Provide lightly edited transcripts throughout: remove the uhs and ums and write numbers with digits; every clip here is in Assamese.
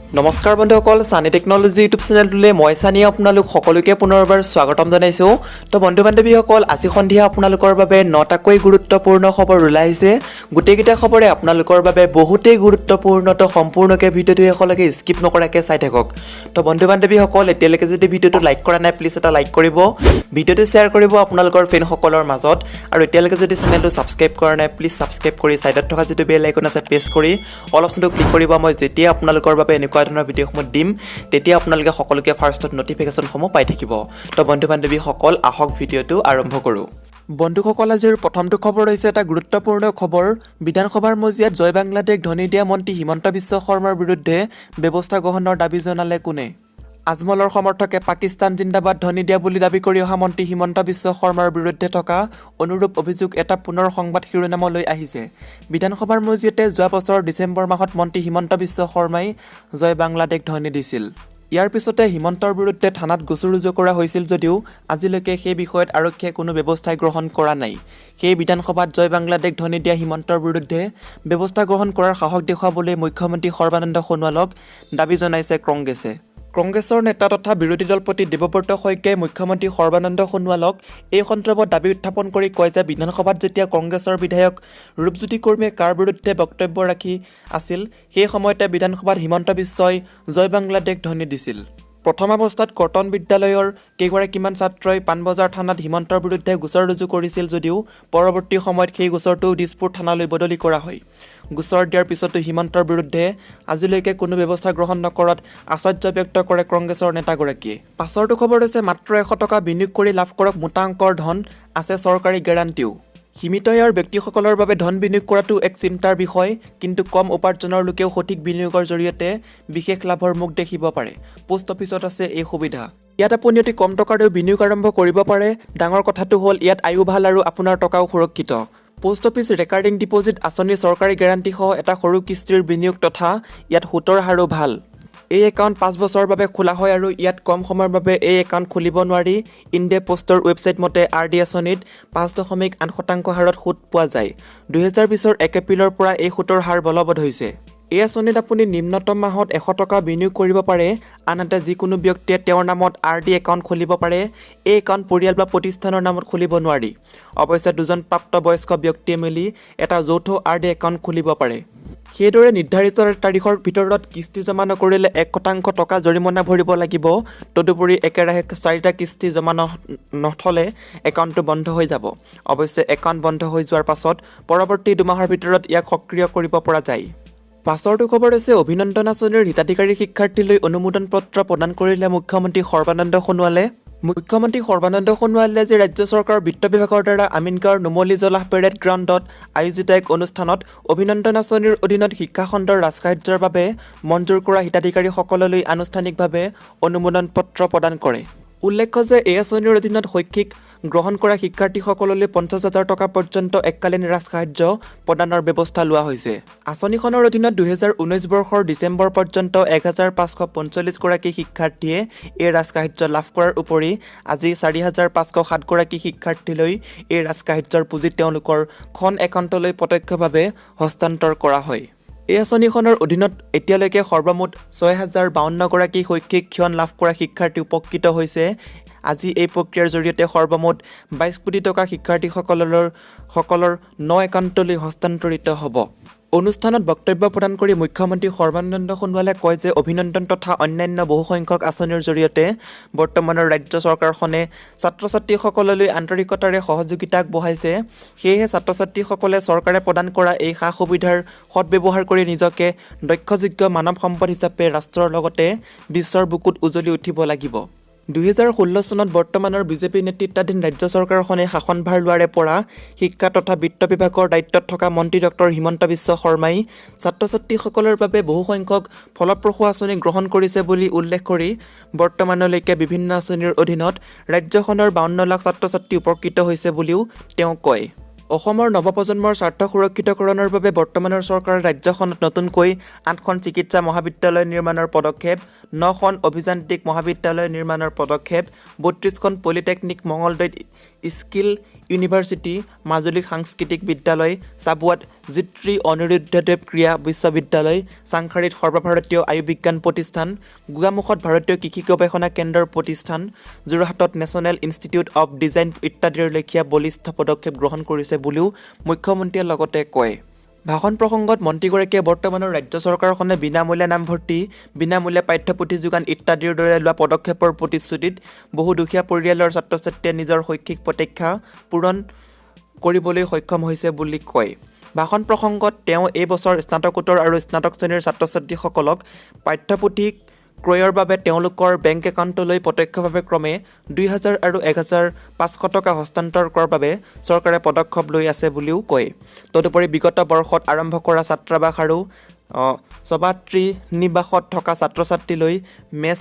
নমস্কাৰ বন্ধুসকল, সানি টেকনলজি ইউটিউব চেনেলটোলৈ মই সানি আপোনালোক সকলোকে পুনৰবাৰ স্বাগতম জনাইছোঁ। তো বন্ধু বান্ধৱীসকল, আজি সন্ধিয়া আপোনালোকৰ বাবে 9টাকৈ গুৰুত্বপূৰ্ণ খবৰ ওলাই আহিছে। গোটেইকেইটা খবৰে আপোনালোকৰ বাবে বহুতেই গুৰুত্বপূৰ্ণ। তো সম্পূৰ্ণকৈ ভিডিঅ'টো শেষলৈকে স্কিপ নকৰাকৈ চাই থাকক। তো বন্ধু বান্ধৱীসকল, এতিয়ালৈকে যদি ভিডিঅ'টো লাইক কৰা নাই প্লিজ এটা লাইক কৰিব, ভিডিঅ'টো শ্বেয়াৰ কৰিব আপোনালোকৰ ফ্ৰেণ্ডসকলৰ মাজত, আৰু এতিয়ালৈকে যদি চেনেলটো ছাবস্ক্ৰাইব কৰা নাই প্লিজ ছাবস্ক্ৰাইব কৰি ছাইডত থকা যিটো বেল আইকন আছে প্ৰেছ কৰি অল অপশ্যনটো ক্লিক কৰিব। মই যেতিয়া আপোনালোকৰ বাবে এনেকুৱা ধৰণৰ ভিডিঅ'সমূহ দিম তেতিয়া আপোনালোকে সকলোকে ফাৰ্ষ্টত নটিফিকেশ্যনসমূহ পাই থাকিব। তো বন্ধু বান্ধৱীসকল, আহক ভিডিঅ'টো আৰম্ভ কৰোঁ। বন্ধুসকল, আজিৰ প্ৰথমটো খবৰ হৈছে এটা গুৰুত্বপূৰ্ণ খবৰ। বিধানসভাৰ মজিয়াত জয় বাংলাদেশ ধ্বনি দিয়া মন্ত্ৰী হিমন্ত বিশ্ব শৰ্মাৰ বিৰুদ্ধে ব্যৱস্থা গ্ৰহণৰ দাবী জনালে কোনে? আজমলৰ সমৰ্থকে পাকিস্তান জিন্দাবাদ ধ্বনি দিয়া বুলি দাবী কৰি অহা মন্ত্ৰী হিমন্ত বিশ্ব শৰ্মাৰ বিৰুদ্ধে থকা অনুৰূপ অভিযোগ এটা পুনৰ সংবাদ শিৰোনামলৈ আহিছে। বিধানসভাৰ মজিয়াতে যোৱা বছৰৰ ডিচেম্বৰ মাহত মন্ত্ৰী হিমন্ত বিশ্ব শৰ্মাই জয় বাংলাদেশ ধ্বনি দিছিল। ইয়াৰ পিছতে হিমন্তৰ বিৰুদ্ধে থানাত গোচৰ ৰুজু কৰা হৈছিল যদিও আজিলৈকে সেই বিষয়ত আৰক্ষীয়ে কোনো ব্যৱস্থা গ্ৰহণ কৰা নাই। সেই বিধানসভাত জয় বাংলাদেশ ধ্বনি দিয়া হিমন্তৰ বিৰুদ্ধে ব্যৱস্থা গ্ৰহণ কৰাৰ সাহস দেখুৱাবলৈ মুখ্যমন্ত্ৰী সৰ্বানন্দ সোণোৱালক দাবী জনাইছে কংগ্ৰেছে। কংগ্ৰেছৰ নেতা তথা বিৰোধী দলপতি দেৱব্ৰত শইকীয়াই মুখ্যমন্ত্ৰী সৰ্বানন্দ সোণোৱালক এই সন্দৰ্ভত দাবী উত্থাপন কৰি কয় যে বিধানসভাত যেতিয়া কংগ্ৰেছৰ বিধায়ক ৰূপজ্যোতি কুৰ্মীয়ে কাৰ বিৰুদ্ধে বক্তব্য ৰাখি আছিল সেই সময়তে বিধানসভাত হিমন্ত বিশ্বই জয় বাংলাদেশ ধ্বনি দিছিল। প্ৰথম অৱস্থাত কটন বিদ্যালয়ৰ কেইগৰাকীমান ছাত্ৰই পাণবজাৰ থানাত হিমন্তৰ বিৰুদ্ধে গোচৰ ৰুজু কৰিছিল যদিও পৰৱৰ্তী সময়ত সেই গোচৰটো দিছপুৰ থানালৈ বদলি কৰা হয়। গোচৰ দিয়াৰ পিছতো হিমন্তৰ বিৰুদ্ধে আজিলৈকে কোনো ব্যৱস্থা গ্ৰহণ নকৰাত আশ্চৰ্য ব্যক্ত কৰে কংগ্ৰেছৰ নেতাগৰাকীয়ে। পাছৰটো খবৰ হৈছে মাত্ৰ 100 টকা বিনিয়োগ কৰি লাভ কৰক মোটা অংকৰ ধন, আছে চৰকাৰী গেৰাণ্টিও। সীমিত আয়ৰ ব্যক্তিসকলৰ বাবে ধন বিনিয়োগ কৰাটো এক চিন্তাৰ বিষয়, কিন্তু কম উপাৰ্জনৰ লোকেও সঠিক বিনিয়োগৰ জৰিয়তে বিশেষ লাভৰ মুখ দেখিব পাৰে। পোষ্ট অফিচত আছে এই সুবিধা। ইয়াত আপুনি অতি কম টকাৰেও বিনিয়োগ আৰম্ভ কৰিব পাৰে। ডাঙৰ কথাটো হ'ল ইয়াত আয়ু ভাল আৰু আপোনাৰ টকাও সুৰক্ষিত। পোষ্ট অফিচ ৰেকাৰিং ডিপজিট আঁচনিৰ চৰকাৰী গেৰাণ্টিসহ এটা সৰু কিস্তিৰ বিনিয়োগ তথা ইয়াত সুতৰ হাৰো ভাল। এই একাউণ্ট 5 বছৰৰ বাবে খোলা হয় আৰু ইয়াত কম সময়ৰ বাবে এই একাউণ্ট খুলিব নোৱাৰি। ইণ্ডিয়া পোষ্টৰ ৱেবছাইট মতে RD আঁচনিত 5.8% হাৰত সুত পোৱা যায়। 2020ৰ 1 এপ্ৰিলৰ পৰা এই সুতৰ হাৰ বলবৎ হৈছে। এই আঁচনিত আপুনি নিম্নতম মাহত 100 টকা বিনিয়োগ কৰিব পাৰে। আনহাতে যিকোনো ব্যক্তিয়ে তেওঁৰ নামত RD একাউণ্ট খুলিব পাৰে। এই একাউণ্ট পৰিয়াল বা প্ৰতিষ্ঠানৰ নামত খুলিব নোৱাৰি। অৱশ্যে দুজন প্ৰাপ্তবয়স্ক ব্যক্তিয়ে মিলি এটা যৌথ RD একাউণ্ট খুলিব পাৰে। সেইদৰে নিৰ্ধাৰিত তাৰিখৰ ভিতৰত কিস্তি জমা নকৰিলে 1% টকা জৰিমনা ভৰিব লাগিব। তদুপৰি একেৰাহে 4টা কিস্তি জমা নথলে একাউণ্টটো বন্ধ হৈ যাব। অৱশ্যে একাউণ্ট বন্ধ হৈ যোৱাৰ পাছত পৰৱৰ্তী 2 মাহৰ ভিতৰত ইয়াক সক্ৰিয় কৰিব পৰা যায়। পাছৰটো খবৰ হৈছে অভিনন্দন আঁচনিৰ হিতাধিকাৰী শিক্ষাৰ্থীলৈ অনুমোদন পত্ৰ প্ৰদান কৰিলে মুখ্যমন্ত্ৰী সৰ্বানন্দ সোণোৱালে। মুখ্যমন্ত্ৰী সৰ্বানন্দ সোণোৱালে আজি ৰাজ্য চৰকাৰৰ বিত্ত বিভাগৰ দ্বাৰা আমিনগাঁৱৰ নুমলী জলাহ পেৰেড গ্ৰাউণ্ডত আয়োজিত এক অনুষ্ঠানত অভিনন্দন আঁচনিৰ অধীনত শিক্ষাখণ্ডৰ ৰাজসাহায্যৰ বাবে মঞ্জুৰ কৰা হিতাধিকাৰীসকললৈ আনুষ্ঠানিকভাৱে অনুমোদন পত্ৰ প্ৰদান কৰে। উল্লেখ্য যে এই আঁচনিৰ অধীনত শৈক্ষিক গ্ৰহণ কৰা শিক্ষাৰ্থীসকললৈ 50,000 টকা পৰ্যন্ত এককালীন ৰাজসাহায্য প্ৰদানৰ ব্যৱস্থা লোৱা হৈছে। আঁচনিখনৰ অধীনত 2019 বৰ্ষৰ ডিচেম্বৰ পৰ্যন্ত 1,545 গৰাকী শিক্ষাৰ্থীয়ে এই ৰাজসাহায্য লাভ কৰাৰ উপৰি আজি 4,507 গৰাকী শিক্ষাৰ্থীলৈ এই ৰাজসাহায্যৰ পুঁজি তেওঁলোকৰ খন একাউণ্টলৈ প্ৰত্যক্ষভাৱে হস্তান্তৰ কৰা হয়। এই আঁচনিখনৰ অধীনত এতিয়ালৈকে সৰ্বমুঠ 6,052 গৰাকী শৈক্ষিক ক্ষণ লাভ কৰা শিক্ষাৰ্থী উপকৃত হৈছে। আজি এই প্ৰক্ৰিয়াৰ জৰিয়তে সৰ্বমুঠ 22 কোটি টকা শিক্ষাৰ্থীসকলৰ 9 একাউণ্টলৈ হস্তান্তৰিত হ'ব। অনুষ্ঠানত বক্তব্য প্ৰদান কৰি মুখ্যমন্ত্ৰী সৰ্বানন্দ সোণোৱালে কয় যে অভিনন্দন তথা অন্যান্য বহুসংখ্যক আঁচনিৰ জৰিয়তে বৰ্তমানৰ ৰাজ্য চৰকাৰখনে ছাত্ৰ ছাত্ৰীসকললৈ আন্তৰিকতাৰে সহযোগিতা আগবঢ়াইছে। সেয়েহে ছাত্ৰ ছাত্ৰীসকলে চৰকাৰে প্ৰদান কৰা এই সা সুবিধাৰ সৎব্যৱহাৰ কৰি নিজকে দক্ষযোগ্য মানৱ সম্পদ হিচাপে ৰাষ্ট্ৰৰ লগতে বিশ্বৰ বুকুত উজ্বলি উঠিব লাগিব। 2016 চনত বৰ্তমানৰ বিজেপি নেতৃত্বাধীন ৰাজ্য চৰকাৰখনে শাসনভাৰ লোৱাৰে পৰা শিক্ষা তথা বিত্ত বিভাগৰ দায়িত্বত থকা মন্ত্ৰী ডক্টৰ হিমন্ত বিশ্ব শৰ্মাই ছাত্ৰ ছাত্ৰীসকলৰ বাবে বহুসংখ্যক ফলপ্ৰসূ আঁচনি গ্ৰহণ কৰিছে বুলি উল্লেখ কৰি বৰ্তমানলৈকে বিভিন্ন আঁচনিৰ অধীনত ৰাজ্যখনৰ 52 লাখ ছাত্ৰ ছাত্ৰী উপকৃত হৈছে বুলিও তেওঁ কয়। অসমৰ নৱপ্ৰজন্মৰ স্বাৰ্থ সুৰক্ষিতকৰণৰ বাবে বৰ্তমানৰ চৰকাৰে ৰাজ্যখনত নতুনকৈ 8খন চিকিৎসা মহাবিদ্যালয় নিৰ্মাণৰ পদক্ষেপ, 9খন অভিযান্ত্ৰিক মহাবিদ্যালয় নিৰ্মাণৰ পদক্ষেপ, 32খন পলিটেকনিক মঙলদৈত স্কিল ইউনিভাৰ্চিটি, মাজুলী সাংস্কৃতিক বিদ্যালয়, চাবুৱাত জিত্ৰী অনিৰুদ্ধদেৱ ক্ৰীড়া বিশ্ববিদ্যালয়, চাংখাৰীত সৰ্বভাৰতীয় আয়ুৰ্বিজ্ঞান প্ৰতিষ্ঠান, গোগামুখত ভাৰতীয় কৃষি গৱেষণা কেন্দ্ৰৰ প্ৰতিষ্ঠান, যোৰহাটত নেশ্যনেল ইনষ্টিটিউট অৱ ডিজাইন ইত্যাদিৰ লেখীয়া বলিষ্ঠ পদক্ষেপ গ্ৰহণ কৰিছে বুলিও মুখ্যমন্ত্ৰীয়ে লগতে কয়। ভাষণ প্ৰসংগত মন্ত্ৰীগৰাকীয়ে বৰ্তমানৰ ৰাজ্য চৰকাৰখনে বিনামূলীয়া নামভৰ্তি, বিনামূলীয়া পাঠ্যপুথি যোগান ইত্যাদিৰ দৰে লোৱা পদক্ষেপৰ প্ৰতিশ্ৰুতিত বহু দুখীয়া পৰিয়ালৰ ছাত্ৰ-ছাত্ৰীয়ে নিজৰ শৈক্ষিক প্ৰতীক্ষা পূৰণ কৰিবলৈ সক্ষম হৈছে বুলি কয়। ভাষণ প্ৰসংগত তেওঁ এই বছৰ স্নাতকোত্তৰ আৰু স্নাতক শ্ৰেণীৰ ছাত্ৰ-ছাত্ৰীসকলক পাঠ্যপুথি ক্ৰয়ৰ বাবে তেওঁলোকৰ বেংক একাউণ্টলৈ প্ৰত্যক্ষভাৱে ক্ৰমে ২,০০০ আৰু ১,৫০০ টকা হস্তান্তৰ কৰাৰ বাবে চৰকাৰে পদক্ষেপ লৈ আছে বুলিও কয়। তদুপৰি বিগত বৰ্ষত আৰম্ভ কৰা ছাত্ৰাবাস আৰু সভাতৃ নিবাসত থকা ছাত্ৰ-ছাত্ৰীলৈ মেছ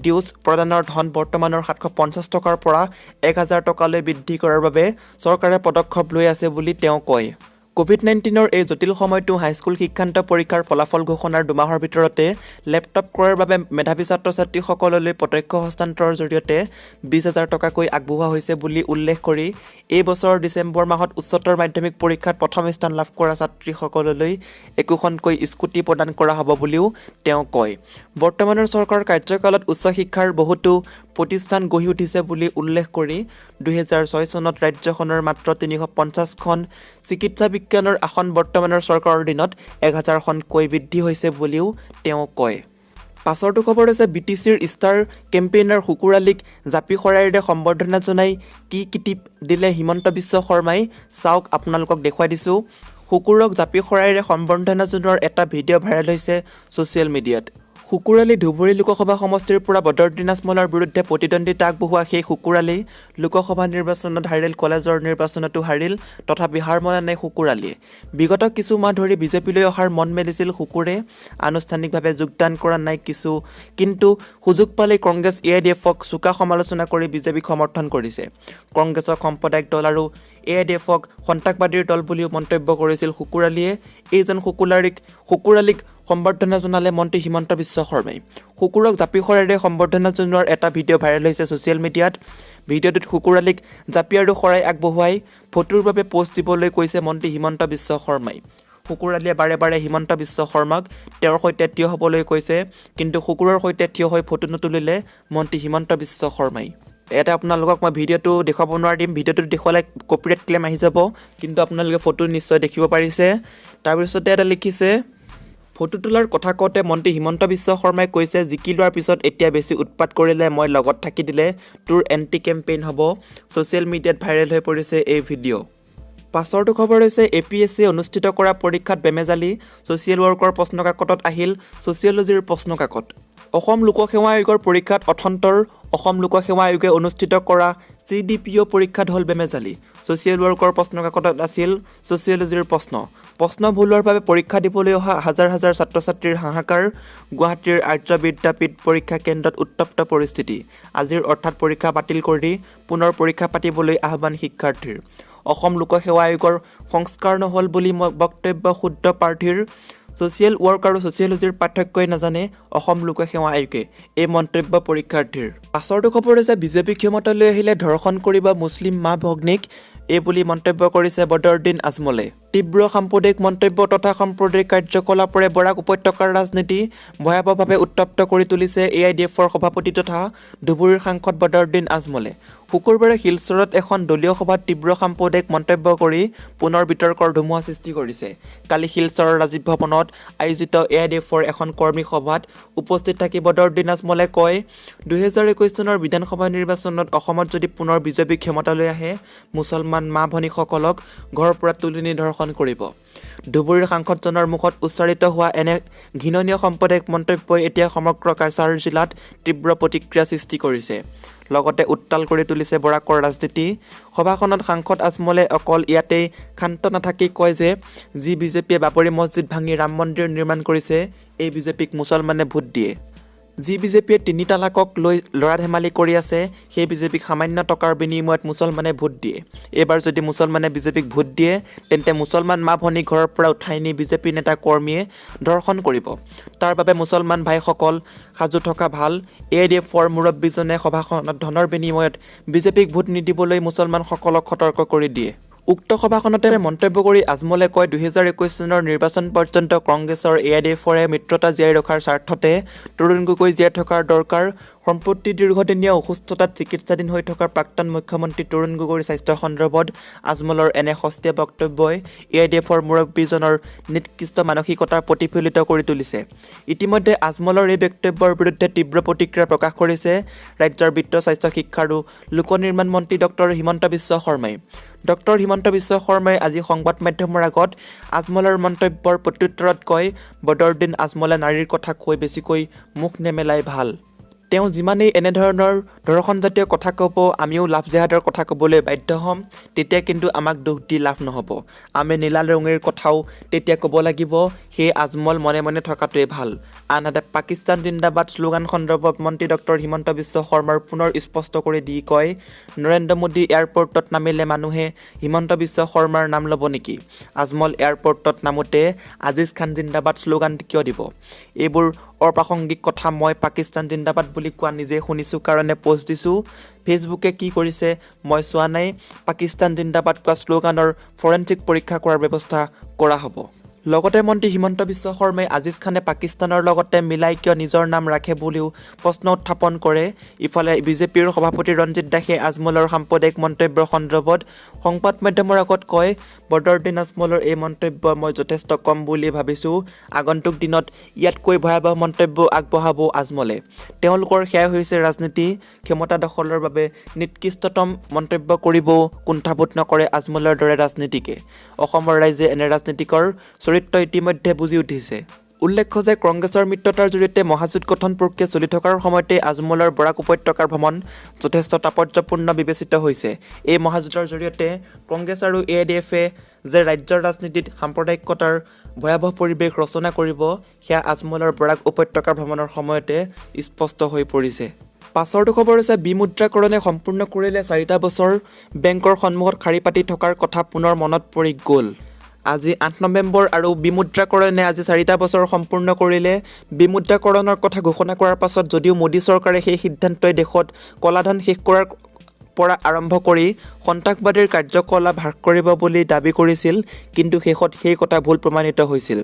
ডিউজ প্ৰদানৰ ধন বৰ্তমানৰ ৭৫০ টকাৰ পৰা ১,০০০ টকালৈ বৃদ্ধি কৰাৰ বাবে চৰকাৰে পদক্ষেপ লৈ আছে বুলি তেওঁ কয়। ক'ভিড-19ৰ এই জটিল সময়তো হাইস্কুল শিক্ষান্ত পৰীক্ষাৰ ফলাফল ঘোষণাৰ দুমাহৰ ভিতৰতে লেপটপ ক্ৰয়ৰ বাবে মেধাৱী ছাত্ৰ-ছাত্ৰীসকললৈ প্ৰত্যক্ষ হস্তান্তৰৰ জৰিয়তে ২০,০০০ টকাকৈ আগবঢ়োৱা হৈছে বুলি উল্লেখ কৰি এই বছৰৰ ডিচেম্বৰ মাহত উচ্চতৰ মাধ্যমিক পৰীক্ষাত প্ৰথম স্থান লাভ কৰা ছাত্ৰীসকললৈ একোখনকৈ স্কুটি প্ৰদান কৰা হ'ব বুলিও তেওঁ কয়। বৰ্তমানৰ চৰকাৰৰ কাৰ্যকালত উচ্চ শিক্ষাৰ বহুতো প্ৰতিষ্ঠান গঢ়ি উঠিছে বুলি উল্লেখ কৰি ২০০৬ চনত ৰাজ্যখনৰ মাত্ৰ ৩৫০খন চিকিৎসা বিজ্ঞানৰ আসন বৰ্তমানৰ চৰকাৰৰ দিনত ১,০০০খনকৈ বৃদ্ধি হৈছে বুলিও তেওঁ কয়। পাছৰটো খবৰ হৈছে BTCৰ ষ্টাৰ কেম্পেইনাৰ শুকুৰ আলীক জাপি শৰাইৰে সম্বৰ্ধনা জনাই কি কিটিপ দিলে হিমন্ত বিশ্ব শৰ্মাই, চাওক আপোনালোকক দেখুৱাই দিছোঁ। শুকুৰক জাপি শৰাইৰে সম্বৰ্ধনা জনোৱাৰ এটা ভিডিঅ' ভাইৰেল হৈছে ছ'চিয়েল মিডিয়াত। শুকুৰ আলী ধুবুৰী লোকসভা সমষ্টিৰ পৰা বদৰুদ্দিন আজমলৰ বিৰুদ্ধে প্ৰতিদ্বন্দ্বিতা আগবঢ়োৱা সেই শুকুৰ আলী লোকসভা নিৰ্বাচনত হাৰিল, কলেজৰ নিৰ্বাচনতো হাৰিল, তথাপি হাৰ মনা নাই শুকুৰ আলীয়ে। বিগত কিছু মাহ ধৰি বিজেপিলৈ অহাৰ মন মেলিছিল শুকুৰে, আনুষ্ঠানিকভাৱে যোগদান কৰা নাই কিন্তু সুযোগ পালেই কংগ্ৰেছ AIDFক চোকা সমালোচনা কৰি বিজেপিক সমৰ্থন কৰিছে। কংগ্ৰেছক সাম্প্ৰদায়িক দল আৰু AIDFক সন্ত্ৰাসবাদীৰ দল বুলিও মন্তব্য কৰিছিল শুকুৰ আলীয়ে। এইজন শুকুৰ আলীক সম্বৰ্ধনা জনালে মন্ত্ৰী হিমন্ত বিশ্ব শৰ্মাই। শুকুৰক জাপি শৰাইৰে সম্বৰ্ধনা জনোৱাৰ এটা ভিডিঅ' ভাইৰেল হৈছে ছ'চিয়েল মিডিয়াত। ভিডিঅ'টোত শুকুৰ আলীক জাপি আৰু শৰাই আগবঢ়োৱাই ফটোৰ বাবে পোষ্ট দিবলৈ কৈছে মন্ত্ৰী হিমন্ত বিশ্ব শৰ্মাই। শুকুৰ আলীয়ে বাৰে বাৰে হিমন্ত বিশ্ব শৰ্মাক তেওঁৰ সৈতে থিয় হ'বলৈ কৈছে, কিন্তু শুকুৰৰ সৈতে থিয় হৈ ফটো নুতুলিলে মন্ত্ৰী হিমন্ত বিশ্ব শৰ্মাই। ইয়াতে আপোনালোকক মই ভিডিঅ'টো দেখুৱাব নোৱাৰিম, ভিডিঅ'টো দেখুৱালে কপিৰাইট ক্লেইম আহি যাব, কিন্তু আপোনালোকে ফটো নিশ্চয় দেখিব পাৰিছে। তাৰপিছতে এটা লিখিছে, ফটো তোলাৰ কথা কওঁতে মন্ত্ৰী হিমন্ত বিশ্ব শৰ্মাই কৈছে, জিকি লোৱাৰ পিছত এতিয়া বেছি উৎপাত কৰিলে মই লগত থাকি দিলে তোৰ এণ্টি কেম্পেইন হ'ব। ছ'চিয়েল মিডিয়াত ভাইৰেল হৈ পৰিছে এই ভিডিঅ'। পাছৰটো খবৰ হৈছে APSC অনুষ্ঠিত কৰা পৰীক্ষাত বেমেজালি, ছ'চিয়েল ৱৰ্কৰ প্ৰশ্নকাকতত আহিল ছ'চিয়লজিৰ প্ৰশ্নকাকত। অসম লোকসেৱা আয়োগৰ পৰীক্ষাত অথন্তৰ অসম লোকসেৱা আয়োগে অনুষ্ঠিত কৰা CDPO পৰীক্ষাত হ'ল বেমেজালি। ছ'চিয়েল ৱৰ্কৰ প্ৰশ্নকাকতত আছিল ছ'চিয়লজিৰ প্ৰশ্ন ভুল হোৱাৰ বাবে পৰীক্ষা দিবলৈ অহা হাজাৰ হাজাৰ ছাত্ৰ-ছাত্ৰীৰ হাহাকাৰ। গুৱাহাটীৰ আৰ্য বিদ্যাপীঠ পৰীক্ষা কেন্দ্ৰত উত্তপ্ত পৰিস্থিতি। আজিৰ অৰ্থাৎ পৰীক্ষা বাতিল কৰি পুনৰ পৰীক্ষা পাতিবলৈ আহ্বান শিক্ষাৰ্থীৰ। অসম লোকসেৱা আয়োগৰ সংস্কাৰ নহ'ল বুলি বক্তব্য শুদ্ধ প্ৰাৰ্থীৰ। ছ'চিয়েল ৱৰ্ক আৰু ছ'চিয়লজিৰ পাৰ্থক্যই নাজানে অসম লোকসেৱা আয়োগে, এই মন্তব্য পৰীক্ষাৰ্থীৰ। পাছৰটো খবৰ হৈছে বিজেপি ক্ষমতালৈ আহিলে ধৰ্ষণ কৰিব মুছলিম মা ভগ্নীক, এই বুলি মন্তব্য কৰিছে বদৰুদ্দিন আজমলে। তীব্ৰ সাম্প্ৰদায়িক মন্তব্য তথা সাম্প্ৰদায়িক কাৰ্যকলাপৰে বৰাক উপত্যকাৰ ৰাজনীতি ভয়াৱহভাৱে উত্তপ্ত কৰি তুলিছে AIDFৰ সভাপতি তথা ধুবুৰীৰ সাংসদ বদৰুদ্দিন আজমলে। শুকুৰবাৰে শিলচৰত এখন দলীয় সভাত তীব্ৰ সাম্প্ৰদায়িক মন্তব্য কৰি পুনৰ বিতৰ্কৰ ধুমুহা সৃষ্টি কৰিছে। কালি শিলচৰৰ ৰাজীৱ ভৱনত আয়োজিত AIDFৰ এখন কৰ্মী সভাত উপস্থিত থাকি বদৰুদ্দিন আজমলে কয়, ২০২১ চনৰ বিধানসভা নিৰ্বাচনত অসমত যদি পুনৰ বিজেপি ক্ষমতালৈ আহে, মুছলমান মা ভনীসকলক ঘৰৰ পৰা তুলি নি ধৰ্ষণ কৰিব। ধুবুৰীৰ সাংসদজনৰ মুখত উচ্চাৰিত হোৱা এনে ঘৃণনীয় সাম্প্ৰদায়িক মন্তব্যই এতিয়া সমগ্ৰ কাছাৰ জিলাত তীব্ৰ প্ৰতিক্ৰিয়া সৃষ্টি কৰিছে, লগতে উত্তাল কৰি তুলিছে বৰাকৰ ৰাজনীতি। সভাখনত সাংসদ আজমলে অকল ইয়াতেই ক্ষান্ত নাথাকি কয় যে, যি বিজেপিয়ে বাবৰি মছজিদ ভাঙি ৰাম মন্দিৰ নিৰ্মাণ কৰিছে, এই বিজেপিক মুছলমানে ভোট দিয়ে। যি বিজেপিয়ে ৩ তালাকক লৈ লৰা ধেমালি কৰি আছে সেই বিজেপিক সামান্য টকাৰ বিনিময়ত মুছলমানে ভোট দিয়ে। এইবাৰ যদি মুছলমানে বিজেপিক ভোট দিয়ে তেন্তে মুছলমান মা ভনী ঘৰৰ পৰা উঠাই নি বিজেপি নেতা কৰ্মীয়ে ধৰ্ষণ কৰিব। তাৰ বাবে মুছলমান ভাইসকল সাজু থকা ভাল। AIDFৰ মুৰব্বীজনে সভাখনত ধনৰ বিনিময়ত বিজেপিক ভোট নিদিবলৈ মুছলমানসকলক সতৰ্ক কৰি দিয়ে। উক্ত সভাখনতে মন্তব্য কৰি আজমলে কয় 2021 চনৰ নিৰ্বাচন পৰ্যন্ত কংগ্ৰেছৰ AIDFৰে মিত্ৰতা জীয়াই ৰখাৰ স্বাৰ্থতে তৰুণ গগৈ জীয়াই থকাৰ দৰকাৰ। সম্প্ৰতি দীৰ্ঘদিনীয়া অসুস্থতাত চিকিৎসাধীন হৈ থকা প্ৰাক্তন মুখ্যমন্ত্ৰী তৰুণ গগৈৰ স্বাস্থ্য সন্দৰ্ভত আজমলৰ এনে সস্তীয়া বক্তব্যই AIDFৰ মুৰব্বীজনৰ নিকৃষ্ট মানসিকতা প্ৰতিফলিত কৰি তুলিছে। ইতিমধ্যে আজমলৰ এই বক্তব্যৰ বিৰুদ্ধে তীব্ৰ প্ৰতিক্ৰিয়া প্ৰকাশ কৰিছে ৰাজ্যৰ বিত্ত, স্বাস্থ্য, শিক্ষা আৰু লোক নিৰ্মাণ মন্ত্ৰী ডক্টৰ হিমন্ত বিশ্ব শৰ্মাই। ডক্টৰ হিমন্ত বিশ্ব শৰ্মাই আজি সংবাদ মাধ্যমৰ আগত আজমলৰ মন্তব্যৰ প্ৰত্যুত্তৰত কয়, বদৰুদ্দিন আজমলে নাৰীৰ কথা কৈ বেছিকৈ মুখ নেমেলাই ভাল। তেওঁ যিমানেই এনেধৰণৰ ধৰ্ষণজাতীয় কথা ক'ব, আমিও লাভ জেহাদৰ কথা ক'বলৈ বাধ্য হ'ম, তেতিয়া কিন্তু আমাক দোষ দি লাভ নহ'ব। আমি নীলা ৰঙীৰ কথাও তেতিয়া ক'ব লাগিব। সেয়ে আজমল মনে মনে থকাটোৱে ভাল। আনহাতে পাকিস্তান জিন্দাবাদ শ্লোগান সন্দৰ্ভত মন্ত্ৰী ডক্টৰ হিমন্ত বিশ্ব শৰ্মাৰ পুনৰ স্পষ্ট কৰি দি কয়, নৰেন্দ্ৰ মোদী এয়াৰপৰ্টত নামিলে মানুহে হিমন্ত বিশ্ব শৰ্মাৰ নাম ল'ব নেকি? আজমল এয়াৰপৰ্টত নামোতে আজিজ খান জিন্দাবাদ শ্লোগান কিয় দিব? এইবোৰ অপ্ৰাসংগিক কথা। মই পাকিস্তান জিন্দাবাদ বুলি কোৱা নিজে শুনিছোঁ কাৰণে পোষ্ট দিছোঁ। ফেচবুকে কি কৰিছে মই চোৱা নাই। পাকিস্তান জিন্দাবাদ কোৱা শ্লোগানৰ ফৰেনচিক পৰীক্ষা কৰাৰ ব্যৱস্থা কৰা হ'ব। লগতে মন্ত্ৰী হিমন্ত বিশ্ব শৰ্মাই আজিজ খানে পাকিস্তানৰ লগতে মিলাই কিয় নিজৰ নাম ৰাখে বুলিও প্ৰশ্ন উত্থাপন কৰে। ইফালে বিজেপিৰ সভাপতি ৰঞ্জিত দাসে আজমলৰ সাম্প্ৰদায়িক মন্তব্যৰ সন্দৰ্ভত সংবাদ মাধ্যমৰ আগত কয়, বদৰুদ্দিন আজমলৰ এই মন্তব্য মই যথেষ্ট কম বুলি ভাবিছোঁ। আগন্তুক দিনত ইয়াতকৈ ভয়াৱহ মন্তব্য আগবঢ়াব আজমলে। তেওঁলোকৰ সেয়াই হৈছে ৰাজনীতি। ক্ষমতা দখলৰ বাবে নিকৃষ্টতম মন্তব্য কৰিবও কুণ্ঠাবোধ নকৰে আজমলৰ দৰে ৰাজনীতিকে। অসমৰ ৰাইজে এনে ৰাজনীতিকৰ চৰিত্ৰ ইতিমধ্যে বুজি উঠিছে। উল্লেখ্য যে কংগ্ৰেছৰ মিত্ৰতাৰ জৰিয়তে মহাজোঁট গঠন প্ৰক্ৰিয়া চলি থকাৰ সময়তে আজমলৰ বৰাক উপত্যকাৰ ভ্ৰমণ যথেষ্ট তাৎপৰ্যপূৰ্ণ বিবেচিত হৈছে। এই মহাজোঁটৰ জৰিয়তে কংগ্ৰেছ আৰু AIDFে যে ৰাজ্যৰ ৰাজনীতিত সাম্প্ৰদায়িকতাৰ ভয়াৱহ পৰিৱেশ ৰচনা কৰিব, সেয়া আজমলৰ বৰাক উপত্যকাৰ ভ্ৰমণৰ সময়তে স্পষ্ট হৈ পৰিছে। পাছৰটো খবৰ হৈছে বিমুদ্ৰাকৰণে সম্পূৰ্ণ কৰিলে 4টা বছৰ। বেংকৰ সন্মুখত শাৰী পাতি থকাৰ কথা পুনৰ মনত পৰি গ'ল। আজি 8 নৱেম্বৰ আৰু বিমুদ্ৰাকৰণে আজি 4টা বছৰ সম্পূৰ্ণ কৰিলে। বিমুদ্ৰাকৰণৰ কথা ঘোষণা কৰাৰ পাছত যদিও মোদী চৰকাৰে সেই সিদ্ধান্তই দেশত ক'লাধন শেষ কৰাৰ পৰা আৰম্ভ কৰি সন্ত্ৰাসবাদীৰ কাৰ্যকলাপ হ্ৰাস কৰিব বুলি দাবী কৰিছিল, কিন্তু শেষত সেই কথা ভুল প্ৰমাণিত হৈছিল।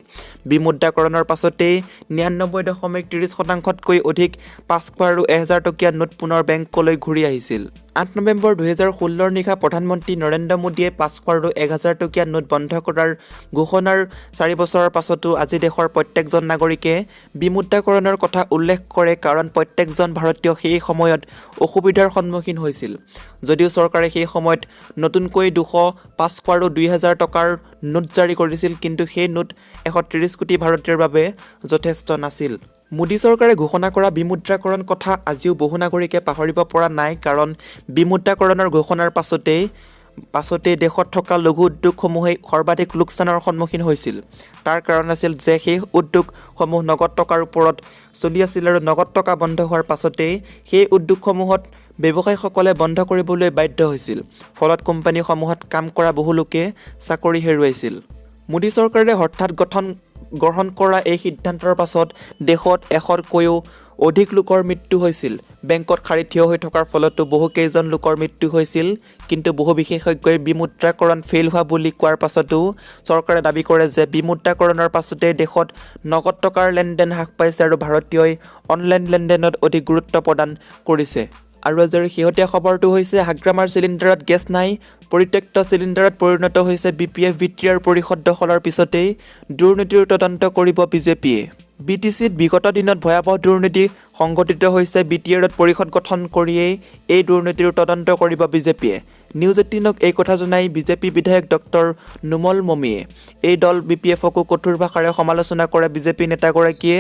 বিমুদ্ৰাকৰণৰ পাছতেই 99.30%তকৈ অধিক 500 আৰু 1000 টকীয়া নোট পুনৰ বেংকলৈ ঘূৰি আহিছিল। 8 নৱেম্বৰ 2016ৰ নিশা প্ৰধানমন্ত্ৰী নৰেন্দ্ৰ মোদীয়ে 500 আৰু 1000 টকীয়া নোট বন্ধ কৰাৰ ঘোষণাৰ 4 বছৰৰ পাছতো আজি দেশৰ প্ৰত্যেকজন নাগৰিকে বিমুদ্ৰাকৰণৰ কথা উল্লেখ কৰে, কাৰণ প্ৰত্যেকজন ভাৰতীয় সেই সময়ত অসুবিধাৰ সন্মুখীন হৈছিল। যদিও চৰকাৰে সেই সময়ত নতুনকৈ 200, 500 আৰু 2000 টকাৰ নোট জাৰি কৰিছিল, কিন্তু সেই নোট 130 কোটি ভাৰতীয়ৰ বাবে যথেষ্ট নাছিল। মোদী চৰকাৰে ঘোষণা কৰা বিমুদ্ৰাকৰণ কথা আজিও বহু নাগৰিকে পাহৰিব পৰা নাই, কাৰণ বিমুদ্ৰাকৰণৰ ঘোষণাৰ পাছতেই দেশত থকা লঘু উদ্যোগসমূহে সৰ্বাধিক লোকচানৰ সন্মুখীন হৈছিল। তাৰ কাৰণ আছিল যে সেই উদ্যোগসমূহ নগদ টকাৰ ওপৰত চলি আছিল আৰু নগদ টকা বন্ধ হোৱাৰ পাছতেই সেই উদ্যোগসমূহত ব্যৱসায়ীসকলে বন্ধ কৰিবলৈ বাধ্য হৈছিল। ফলত কোম্পানীসমূহত কাম কৰা বহু লোকে চাকৰি হেৰুৱাইছিল। মোদী চৰকাৰে হঠাৎ গ্ৰহণ কৰা এই সিদ্ধান্তৰ পাছত দেশত 100তকৈও অধিক লোকৰ মৃত্যু হৈছিল। বেংকত শাৰী থিয় হৈ থকাৰ ফলতো বহুকেইজন লোকৰ মৃত্যু হৈছিল। কিন্তু বহু বিশেষজ্ঞই বিমুদ্ৰাকৰণ ফেইল হোৱা বুলি কোৱাৰ পাছতো চৰকাৰে দাবী কৰে যে বিমুদ্ৰাকৰণৰ পাছতে দেশত নগদ টকাৰ লেনদেন হ্ৰাস পাইছে আৰু ভাৰতীয়ই অনলাইন লেনদেনত অধিক গুৰুত্ব প্ৰদান কৰিছে। আৰু আজিৰ শেহতীয়া খবৰটো হৈছে হাগ্ৰামাৰ চিলিণ্ডাৰত গেছ নাই। পৰিত্যক্ত চিলিণ্ডাৰত পৰিণত হৈছে BPF বিত্তীয়ৰ পৰিষদ দখলৰ পিছতেই দুৰ্নীতিৰ তদন্ত কৰিব বিজেপিয়ে। BTCত বিগত দিনত ভয়াৱহ দুৰ্নীতি সংঘটিত হৈছে। BTRত পৰিষদ গঠন কৰিয়েই এই দুৰ্নীতিৰ তদন্ত কৰিব বিজেপিয়ে। নিউজ 18ক এই কথা জনাই বিজেপি বিধায়ক ডক্টৰ নুমল মমিয়ে। এই দল BPFকো কঠোৰ ভাষাৰে সমালোচনা কৰে। বিজেপি নেতাগৰাকীয়ে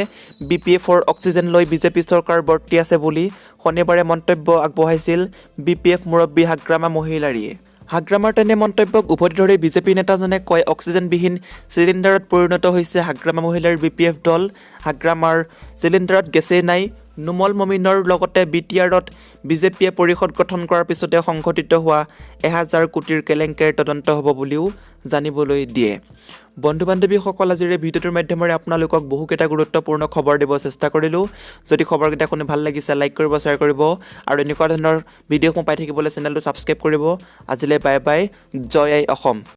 BPFৰ অক্সিজেন লৈ বিজেপি চৰকাৰ বৰ্তি আছে বুলি শনিবাৰে মন্তব্য আগবঢ়াইছিল BPF মুৰব্বী হাগ্ৰামা মহিলাৰীয়ে। হাগ্ৰামাৰ তেনে মন্তব্যক উভতি ধৰি বিজেপি নেতাজনে কয়, অক্সিজেনবিহীন চিলিণ্ডাৰত পৰিণত হৈছে হাগ্ৰামা মহিলাৰ BPF দল। হাগ্ৰামাৰ চিলিণ্ডাৰত গেছেই নাই, নুমল মমিনৰ লগতে BTRত বিজেপিয়ে পৰিষদ গঠন কৰাৰ পিছতে সংঘটিত হোৱা 1000 কোটিৰ কেলেংকাৰীৰ তদন্ত হ'ব বুলিও জানিবলৈ দিয়ে। বন্ধু বান্ধৱীসকল, আজিৰ এই ভিডিঅ'টোৰ মাধ্যমেৰে আপোনালোকক বহুকেইটা গুৰুত্বপূৰ্ণ খবৰ দিব চেষ্টা কৰিলোঁ। যদি খবৰকেইটা শুনি ভাল লাগিছে লাইক কৰিব, শ্বেয়াৰ কৰিব আৰু এনেকুৱা ধৰণৰ ভিডিঅ' পাই থাকিবলৈ চেনেলটো ছাবস্ক্ৰাইব কৰিব। আজিলৈ বাই বাই, জয় আই অসম।